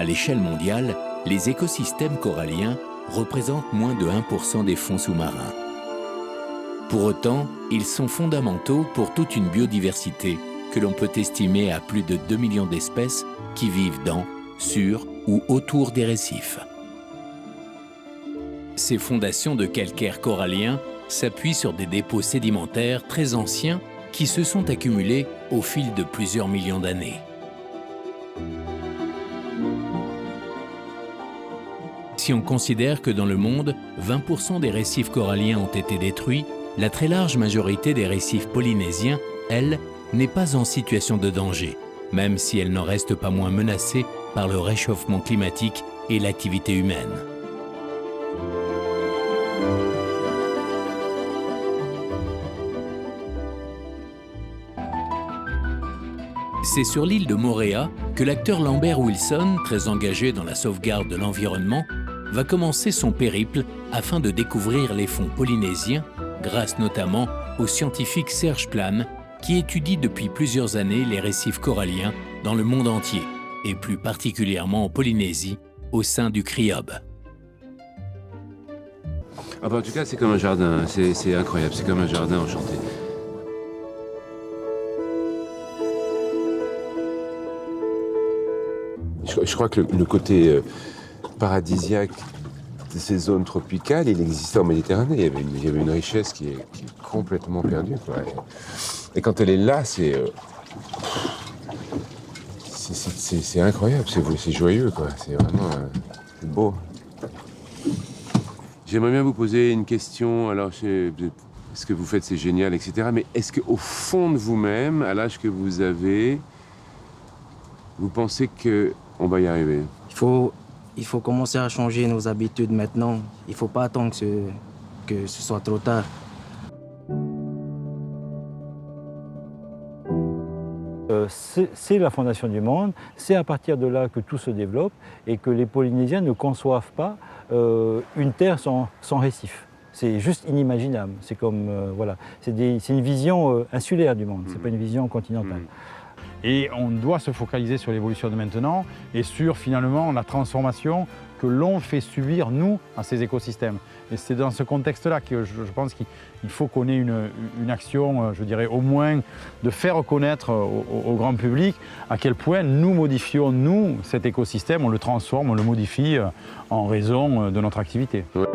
l'échelle mondiale, les écosystèmes coralliens représentent moins de 1% des fonds sous-marins. Pour autant, ils sont fondamentaux pour toute une biodiversité que l'on peut estimer à plus de 2 millions d'espèces qui vivent dans, sur ou autour des récifs. Ces fondations de calcaire corallien s'appuient sur des dépôts sédimentaires très anciens qui se sont accumulés au fil de plusieurs millions d'années. Si on considère que dans le monde, 20% des récifs coralliens ont été détruits, la très large majorité des récifs polynésiens, elle, n'est pas en situation de danger, même si elle n'en reste pas moins menacée par le réchauffement climatique et l'activité humaine. C'est sur l'île de Moorea que l'acteur Lambert Wilson, très engagé dans la sauvegarde de l'environnement, va commencer son périple afin de découvrir les fonds polynésiens, grâce notamment au scientifique Serge Plane, qui étudie depuis plusieurs années les récifs coralliens dans le monde entier, et plus particulièrement en Polynésie, au sein du CRIOB. Ah bah en tout cas, c'est comme un jardin, c'est incroyable, c'est comme un jardin enchanté. Je crois que le côté paradisiaque de ces zones tropicales, il existait en Méditerranée. Il y avait une richesse qui est complètement perdue, quoi. Et quand elle est là, c'est incroyable, c'est joyeux, quoi. C'est vraiment beau. J'aimerais bien vous poser une question. Alors, ce que vous faites, c'est génial, etc. Mais est-ce qu'au fond de vous-même, à l'âge que vous avez, vous pensez qu'on va y arriver? Il faut commencer à changer nos habitudes maintenant. Il ne faut pas attendre que ce soit trop tard. C'est la fondation du monde, c'est à partir de là que tout se développe et que les Polynésiens ne conçoivent pas une terre sans récif. C'est juste inimaginable. C'est comme, voilà, c'est une vision insulaire du monde, c'est pas une vision continentale. Et on doit se focaliser sur l'évolution de maintenant et sur finalement la transformation que l'on fait subir, nous, à ces écosystèmes. Et c'est dans ce contexte-là que je pense qu'il faut qu'on ait une action, je dirais au moins, de faire connaître au grand public à quel point nous modifions, nous, cet écosystème, on le transforme, on le modifie en raison de notre activité. Ouais.